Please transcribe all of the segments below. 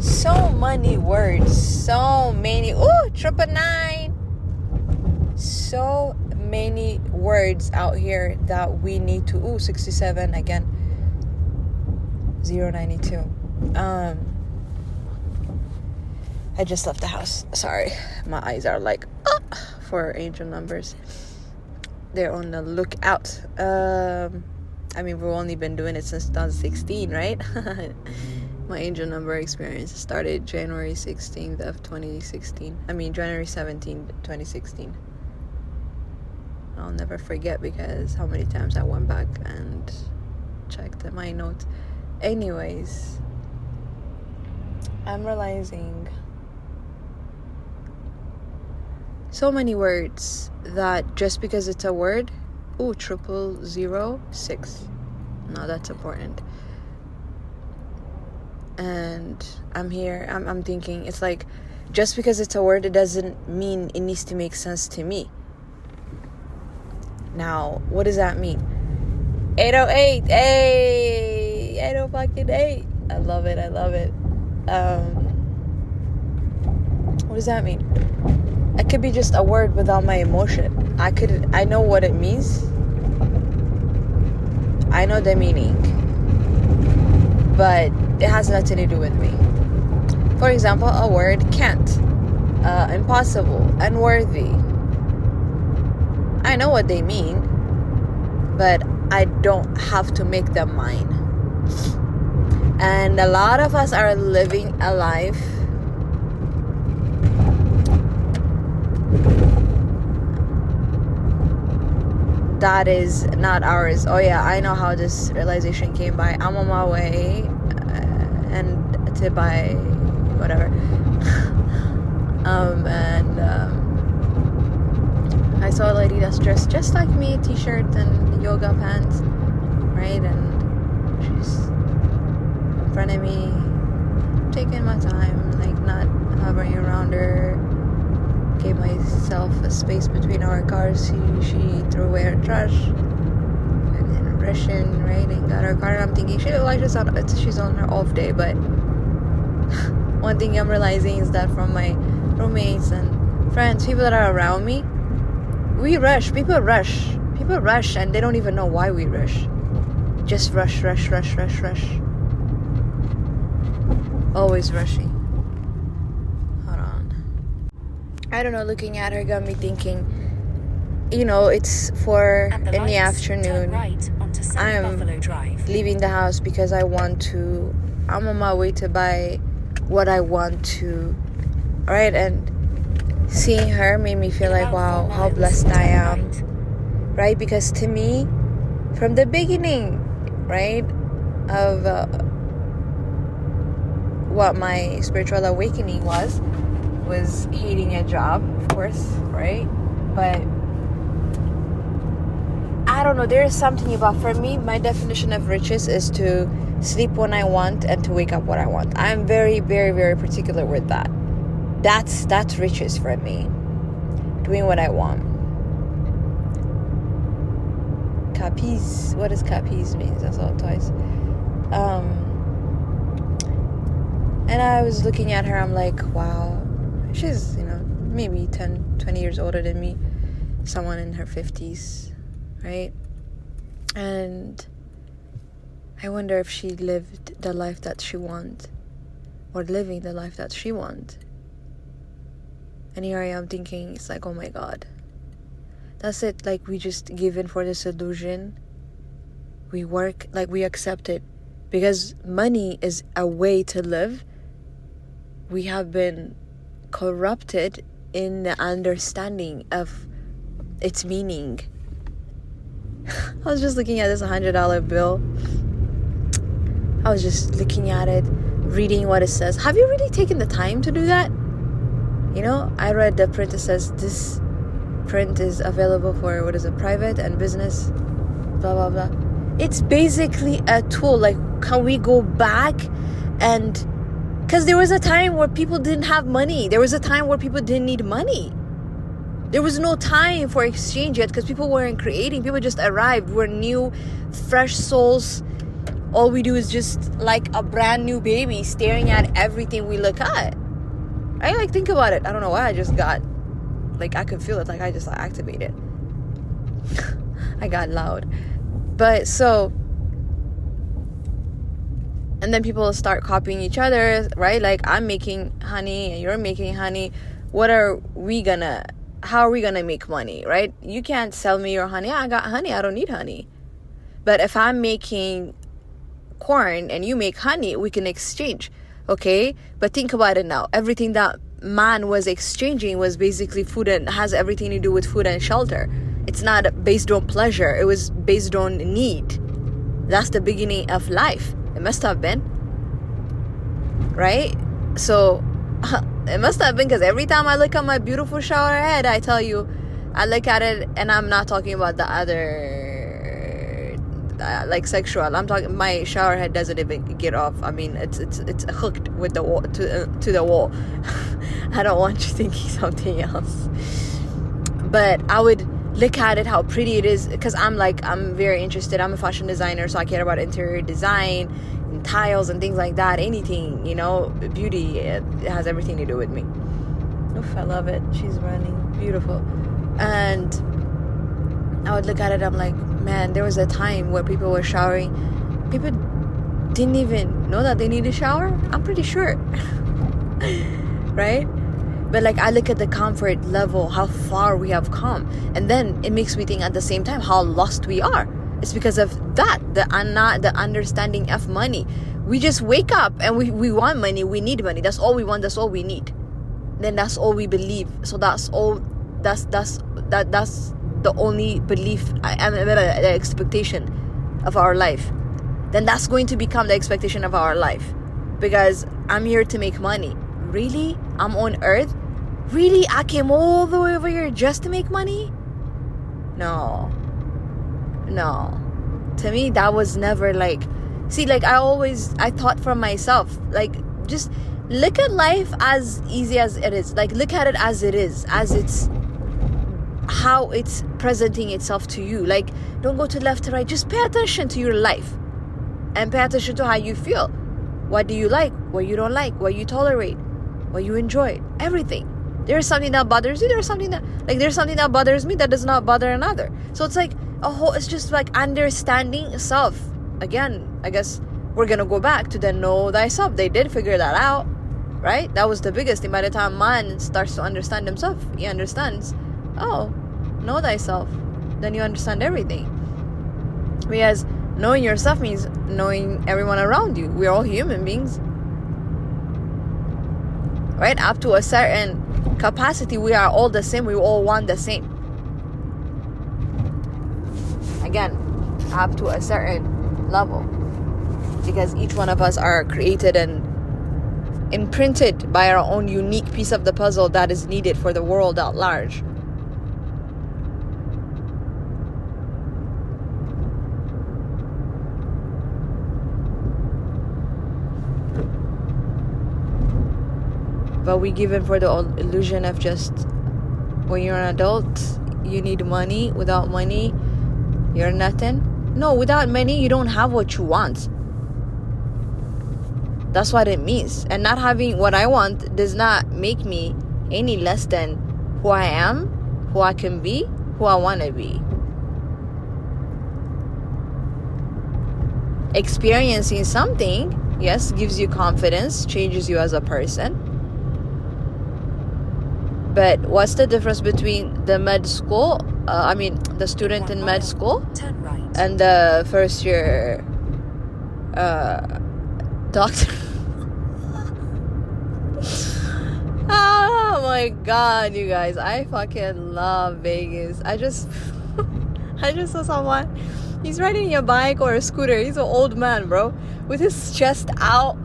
So many words, so many. Ooh, 999. So many words out here that we need to. Ooh, 67 again. 092. I just left the house. Sorry, my eyes are like for angel numbers. They're on the lookout. We've only been doing it since 2016, right? My angel number experience started January 16th of 2016. January 17th, 2016. I'll never forget because how many times I went back and checked my notes. Anyways, I'm realizing so many words that just because it's a word, 0006. No, that's important. And I'm thinking, it's like, just because it's a word, it doesn't mean it needs to make sense to me. Now, what does that mean? 808, hey, 808. I love it. What does that mean? It could be just a word without my emotion. I know what it means. I know the meaning. But it has nothing to do with me. For example, a word can't, impossible, unworthy. I know what they mean, but I don't have to make them mine. And a lot of us are living a life that is not ours. Oh yeah, I know how this realization came by. I'm on my way and to buy whatever. I saw a lady that's dressed just like me, t-shirt and yoga pants, right? And she's in front of me, taking my time, like not hovering around her. Gave myself a space between our cars. She threw away her trash and then Russian, right? And got her car. And I'm thinking, she's on her off day. But one thing I'm realizing is that from my roommates and friends, people that are around me, we rush. People rush, and they don't even know why we rush. Just rush. Always rushing. I don't know, looking at her got me thinking, it's 4 in the afternoon. Right I'm leaving the house because I'm on my way to buy what I want to, right? And seeing her made me feel like, wow, how blessed I am, right? Because to me, from the beginning, right, of what my spiritual awakening was hating a job, of course, right? But I don't know, there's something about, for me, my definition of riches is to sleep when I want and to wake up when I want. I'm very, very, very particular with that. That's riches for me. Doing what I want. Capiz. What does capiz mean? That's all twice. And I was looking at her, I'm like, wow. She's, maybe 10, 20 years older than me. Someone in her 50s, right? And I wonder if she lived the life that she wants, or living the life that she wants. And here I am thinking, it's like, oh my God. That's it. Like, we just give in for this illusion. We work, like we accept it. Because money is a way to live. We have been corrupted in the understanding of its meaning. I was just looking at this $100 bill. I was just looking at it, reading what it says. Have you really taken the time to do that? I read the print. It says this print is available for, private and business, blah, blah, blah. It's basically a tool. Like, can we go back and... Because there was a time where people didn't have money. There was a time where people didn't need money. There was no time for exchange yet because people weren't creating. People just arrived. We're new, fresh souls all we do is just like a brand new baby staring at everything we look at. Right? Like, think about it. I don't know why I just got, like, I could feel it. Like, I just activated. I got loud. But so, and then people start copying each other, right? Like, I'm making honey and you're making honey. How are we gonna make money, right? You can't sell me your honey. I got honey. I don't need honey. But if I'm making corn and you make honey, we can exchange. Okay? But think about it now. Everything that man was exchanging was basically food, and has everything to do with food and shelter. It's not based on pleasure. It was based on need. That's the beginning of life. It must have been. Right? So, it must have been, because every time I look at my beautiful shower head, I tell you, I look at it, and I'm not talking about the other, like sexual. I'm talking, my shower head doesn't even get off. I mean, it's hooked with the wall, to the wall. I don't want you thinking something else. But I would look at it, how pretty it is, because I'm very interested. I'm a fashion designer, so I care about interior design and tiles and things like that. Anything, beauty, it has everything to do with me. Oof, I love it. She's running. Beautiful. And I would look at it, I'm like, man, there was a time where people were showering. People didn't even know that they need a shower. I'm pretty sure. Right? But like, I look at the comfort level, how far we have come. And then it makes me think at the same time how lost we are. It's because of that, the understanding of money. We just wake up and we want money, we need money. That's all we want, that's all we need. Then that's all we believe. So that's the only belief and the expectation of our life. Then that's going to become the expectation of our life. Because I'm here to make money. Really? I'm on earth? Really? I came all the way over here just to make money? No. To me, that was never like... See, like, I thought for myself, like, just look at life as easy as it is. Like, look at it as it is. As it's... how it's presenting itself to you. Like, don't go to left to right. Just pay attention to your life. And pay attention to how you feel. What do you like? What you don't like? What you tolerate? What you enjoy? Everything. There's something that bothers you. There's something that bothers me that does not bother another. So it's like it's just like understanding self. Again, I guess we're gonna go back to the know thyself. They did figure that out, right? That was the biggest thing. By the time man starts to understand himself, he understands, oh, know thyself. Then you understand everything. Because knowing yourself means knowing everyone around you. We're all human beings. Right? Up to a certain capacity, we are all the same. We all want the same. Again, up to a certain level. Because each one of us are created and imprinted by our own unique piece of the puzzle that is needed for the world at large. But we give in for the illusion of just, when you're an adult, you need money. Without money, you're nothing. No, without money, you don't have what you want. That's what it means. And not having what I want does not make me any less than who I am, who I can be, who I want to be. Experiencing something, yes, gives you confidence, changes you as a person. But what's the difference between the the student in med school and the first year doctor? Oh my god, you guys, I fucking love Vegas. I just saw someone, he's riding a bike or a scooter. He's an old man, bro, with his chest out.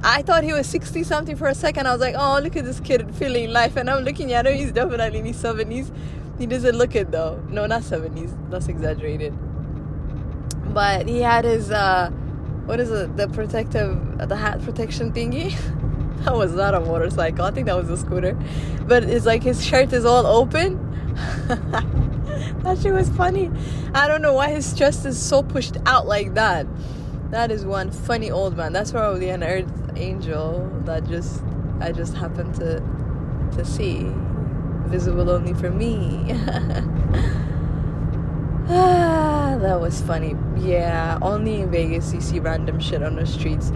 I thought he was 60 something for a second. I was like, oh, look at this kid feeling life. And I'm looking at him, he's definitely in his 70s. He doesn't look it though. No, not 70s, that's exaggerated. But he had his what is it, the hat protection thingy. That was not a motorcycle, I think that was a scooter. But it's like his shirt is all open. That shit was funny. I don't know why his chest is so pushed out like that. That is one funny old man. That's probably an earth angel that I just happened to see, visible only for me. That was funny. Yeah, only in Vegas you see random shit on the streets.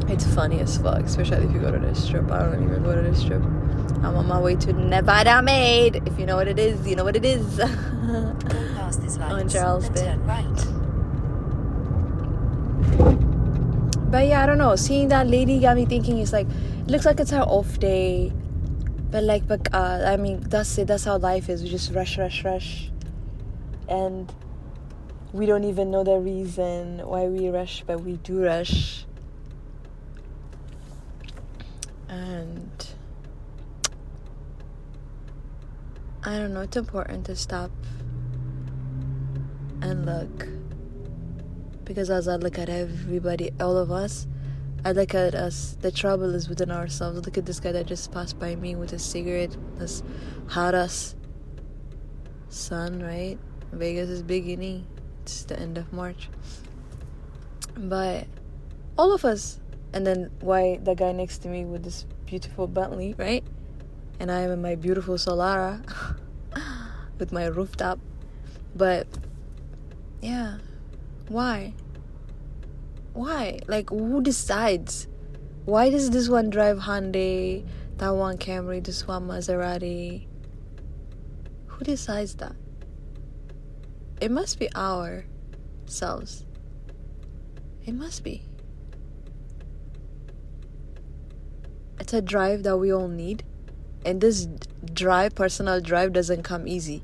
It's funny as fuck, especially if you go to the strip. I don't even go to the strip. I'm on my way to Nevada Made. If you know what it is, you know what it is. On Charleston. Right. But yeah, I don't know. Seeing that lady got me thinking. It's like, it looks like it's her off day. But like, I mean, that's it. That's how life is. We just rush. And we don't even know the reason why we rush, but we do rush. And I don't know, it's important to stop and look. Because as I look at everybody, all of us, I look at us, the trouble is within ourselves. Look at this guy that just passed by me with a cigarette. That's hot as sun, right? Vegas is beginning. It's the end of March. But all of us, and then why the guy next to me with this beautiful Bentley, right? And I am in my beautiful Solara with my rooftop. But yeah, why? Like, who decides? Why does this one drive Hyundai, that one Camry, this one Maserati? Who decides that? It must be ourselves. It must be. It's a drive that we all need. And this personal drive, doesn't come easy.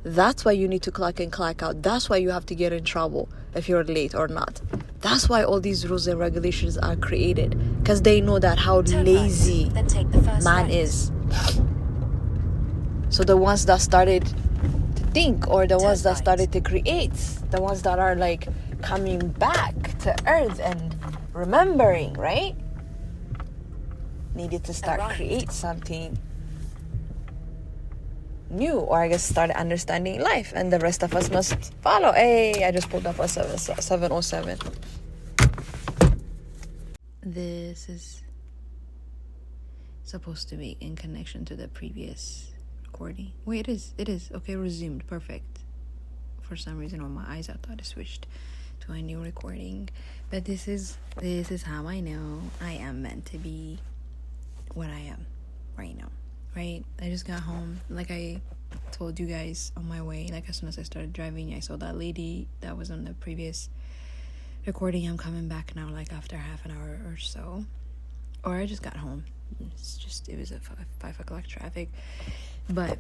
That's why you need to clock in, clock out. That's why you have to get in trouble if you're late or not. That's why all these rules and regulations are created. Because they know that how lazy man is. So the ones that started to think, or the ones that started to create, the ones that are like coming back to earth and remembering, right? Needed to start create something new, or I guess start understanding life, and the rest of us must follow. Hey, I just pulled up a 707. This is supposed to be in connection to the previous recording. Wait, it is okay. Resumed. Perfect. For some reason on my eyes I thought it switched to a new recording, but this is how I know I am meant to be what I am right now. Right, I just got home. Like I told you guys on my way, like as soon as I started driving, I saw that lady that was on the previous recording. I'm coming back now, like after half an hour or so. Or I just got home. It was a 5 o'clock traffic. But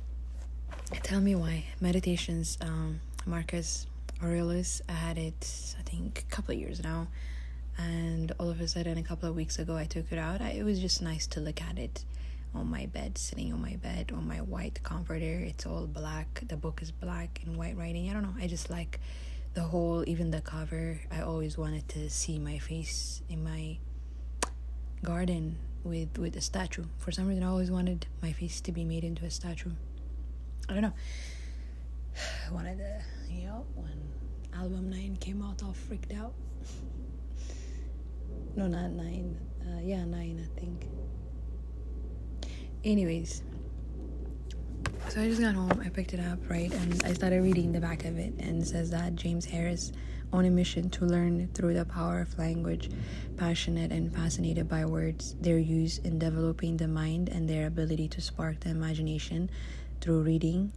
tell me why. Meditations, Marcus Aurelius, I had it, I think, a couple of years now. And all of a sudden, a couple of weeks ago, I took it out. It was just nice to look at it on my bed, sitting on my bed, on my white comforter. It's all black. The book is black and white writing. I don't know. I just like the whole, even the cover. I always wanted to see my face in my garden with a statue. For some reason, I always wanted my face to be made into a statue. I don't know. I wanted to, when album 9 came out, all freaked out. No, not 9. 9, I think. Anyways, so I just got home, I picked it up, right, and I started reading the back of it, and it says that James Harris, on a mission to learn through the power of language, passionate and fascinated by words, their use in developing the mind and their ability to spark the imagination through reading,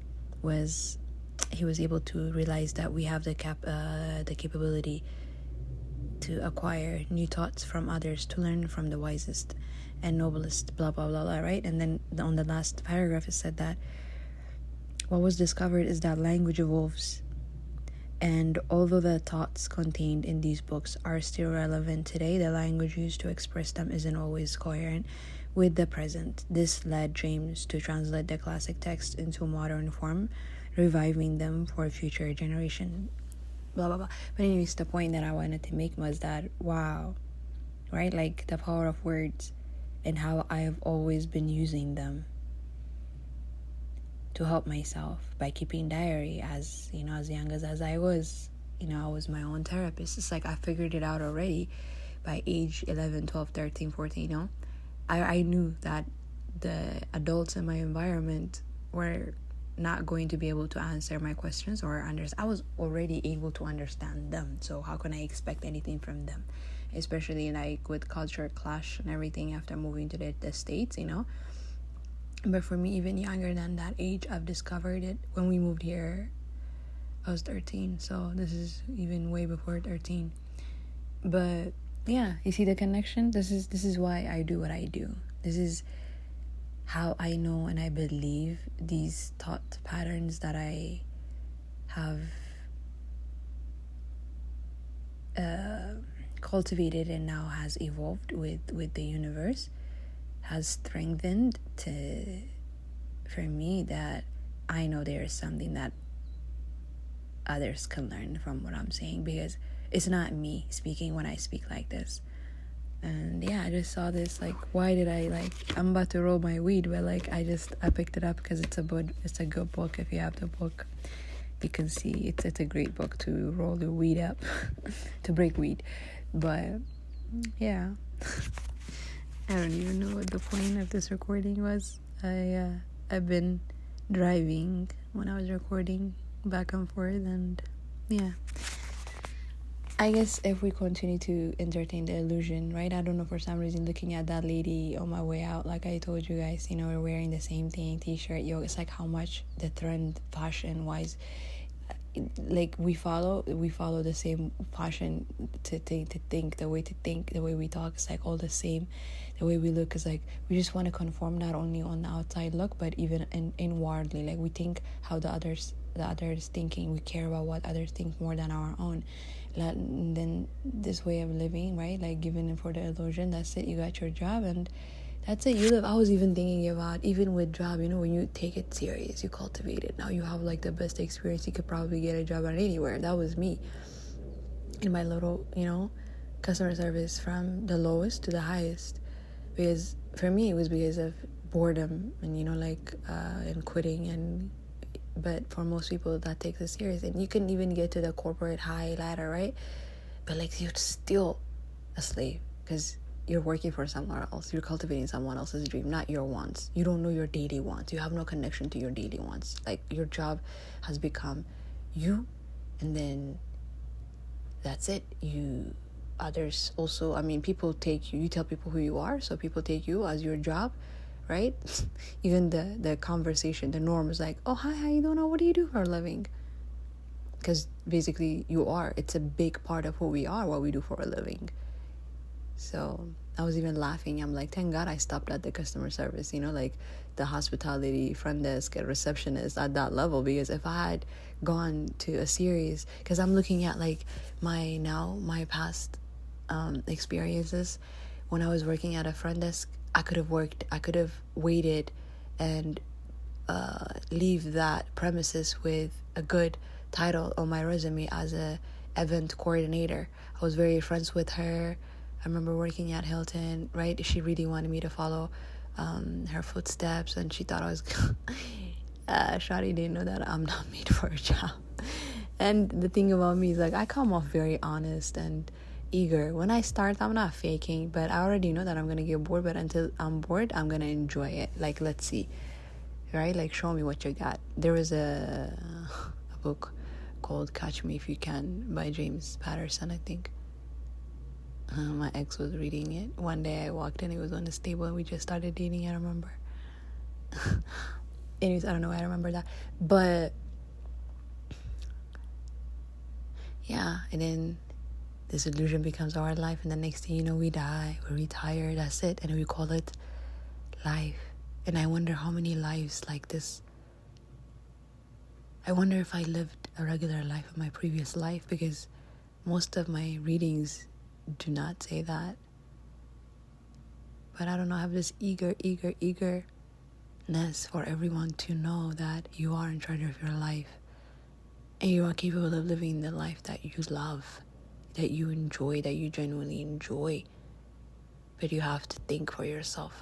he was able to realize that we have the capability to acquire new thoughts from others, to learn from the wisest and noblest, blah blah blah blah, right? And then on the last paragraph it said that what was discovered is that language evolves, and although the thoughts contained in these books are still relevant today, the language used to express them isn't always coherent with the present. This led James to translate the classic text into modern form, reviving them for future generation, blah blah blah. But anyways, the point that I wanted to make was that, wow, right, like the power of words, and how I have always been using them to help myself by keeping diary as young as I was. I was my own therapist. It's like I figured it out already by age 11, 12, 13, 14. I knew that the adults in my environment were not going to be able to answer my questions or understand. I was already able to understand them, so how can I expect anything from them, especially like with culture clash and everything after moving to the States. But for me, even younger than that age, I've discovered it. When we moved here, I was 13, so this is even way before 13. But yeah, you see the connection? This is why I do what I do. This is how I know and I believe these thought patterns that I have cultivated and now has evolved with the universe has strengthened for me, that I know there is something that others can learn from what I'm saying, because it's not me speaking when I speak like this. And yeah, I just saw this, like, why did I'm about to roll my weed, but I picked it up because it's a good book. If you have the book, you can see it's a great book to roll the weed up to break weed. But yeah, I don't even know what the point of this recording was. I've been driving when I was recording back and forth, and yeah, I guess if we continue to entertain the illusion, right? I don't know, for some reason, looking at that lady on my way out, like I told you guys, we're wearing the same thing, t-shirt, it's like how much the trend fashion wise, like we follow the same fashion to think, the way to think, the way we talk is like all the same. The way we look is like we just want to conform, not only on the outside look, but even inwardly. Like we think how the others thinking. We care about what others think more than our own. And then this way of living, right? Like giving in for the illusion. That's it. You got your job and that's it. You live. I was even thinking about, even with job, when you take it serious, you cultivate it. Now you have like the best experience. You could probably get a job at anywhere. That was me in my little, customer service, from the lowest to the highest. Because for me, it was because of boredom and, and quitting. But for most people, that takes it serious. And you can even get to the corporate high ladder, right? But you're still a slave, because you're working for someone else. You're cultivating someone else's dream, not your wants. You don't know your daily wants. You have no connection to your daily wants. Like your job has become you, and then that's it. Others also, people take you. You tell people who you are, so people take you as your job, right? Even the conversation, the norm is like, oh, hi, how you doing? What do you do for a living? Because basically it's a big part of who we are, what we do for a living. So I was even laughing. I'm like, thank God I stopped at the customer service, like the hospitality, front desk, a receptionist at that level. Because if I had gone to a series, because I'm looking at my past experiences. When I was working at a front desk, I could have waited and leave that premises with a good title on my resume as a event coordinator. I was very friends with her. I remember working at Hilton, right? She really wanted me to follow her footsteps, and she thought I was Shawty didn't know that I'm not made for a job. And the thing about me is I come off very honest and eager. When I start, I'm not faking, but I already know that I'm gonna get bored. But until I'm bored, I'm gonna enjoy it. Let's see, right? Show me what you got. There was a book called Catch Me If You Can by James Patterson, I think. My ex was reading it. One day I walked in, it was on the table, and we just started dating. I remember. Anyways, I don't know why I remember that, but yeah. And then this illusion becomes our life, and the next thing you know, we die, we retire. That's it, and we call it life. And I wonder how many lives like this. I wonder if I lived a regular life in my previous life, because most of my readings do not say that. But I don't know, I have this eagerness for everyone to know that you are in charge of your life, and you are capable of living the life that you love, that you enjoy, that you genuinely enjoy. But you have to think for yourself.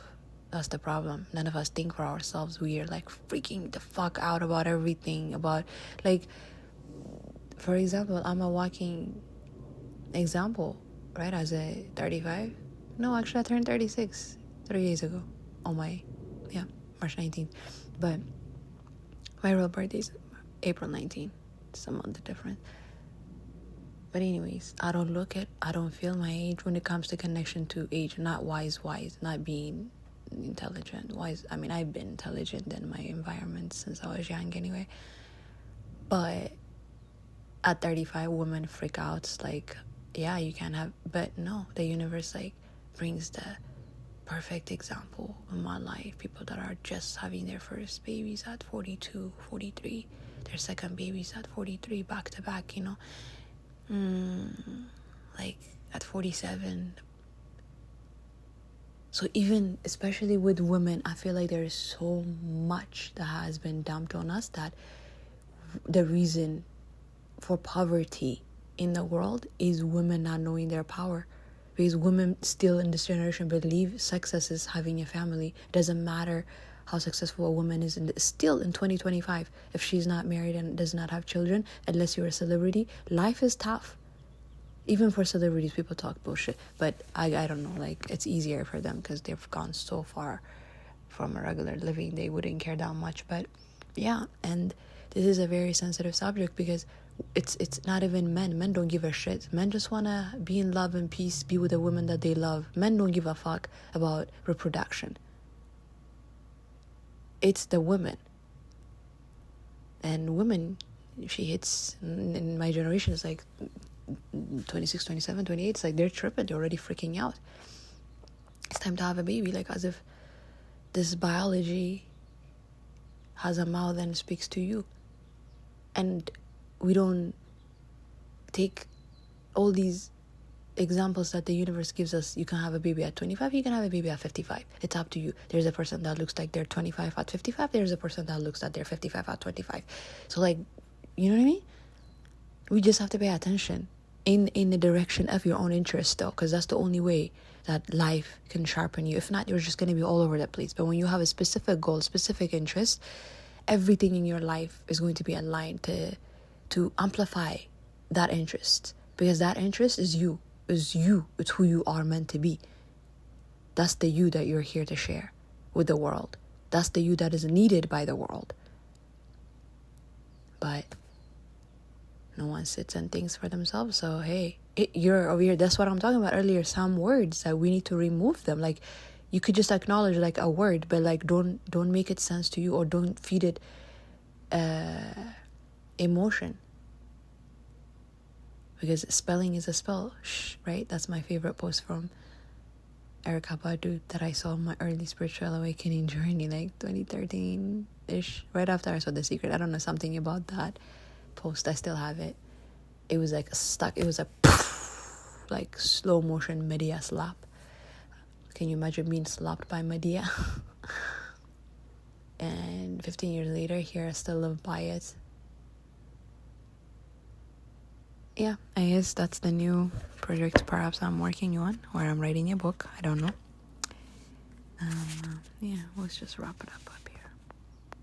That's the problem. None of us think for ourselves. We are freaking the fuck out about everything, about for example, I'm a walking example, right? As a 35. No, actually, I turned 36 3 days ago. Oh my, yeah, March 19th. But my real birthday is April 19th. It's a month difference. But anyways, I don't feel my age when it comes to connection to age. Not wise, not being intelligent. Wise, I mean, I've been intelligent in my environment since I was young anyway. But at 35, women freak out. It's like, yeah, you can have, but no, the universe like brings the perfect example in my life. People that are just having their first babies at 42, 43, their second babies at 43, back to back, you know. Like at 47. So even, especially with women, I feel like there is so much that has been dumped on us that the reason for poverty in the world is women not knowing their power. Because women still in this generation believe success is having a family. It doesn't matter how successful a woman is still in 2025. If she's not married and does not have children, unless you're a celebrity, life is tough. Even for celebrities, people talk bullshit. But I don't know, like, it's easier for them because they've gone so far from a regular living. They wouldn't care that much. But yeah, and this is a very sensitive subject because it's not even men. Men don't give a shit. Men just want to be in love and peace, be with the women that they love. Men don't give a fuck about reproduction. It's the women. And women, she hits, in my generation, it's like 26, 27, 28, it's like they're tripping. They're already freaking out. It's time to have a baby, like as if this biology has a mouth and speaks to you. And we don't take all these examples that the universe gives us. You can have a baby at 25, you can have a baby at 55. It's up to you. There's a person that looks like they're 25 at 55. There's a person that looks like they're 55 at 25. So like, you know what I mean? We just have to pay attention in the direction of your own interest though, because that's the only way that life can sharpen you. If not, you're just going to be all over the place. But when you have a specific goal, specific interest, everything in your life is going to be aligned to amplify that interest, because that interest is you. It's who you are meant to be. That's the you that you're here to share with the world. That's the you that is needed by the world. But no one sits and thinks for themselves. So hey, you're over here. That's what I'm talking about earlier. Some words that we need to remove them. Like, you could just acknowledge like a word, but like don't make it sense to you, or don't feed it emotion. Because spelling is a spell, right? That's my favorite post from Erykah Badu that I saw in my early spiritual awakening journey, like 2013-ish, right after I saw The Secret. I don't know, something about that post. I still have it. It was like stuck. It was a like slow motion Medea slap. Can you imagine being slapped by Medea? And 15 years later, here I still live by it. Yeah, I guess that's the new project perhaps I'm working on, or I'm writing a book. I don't know. Yeah, let's just wrap it up.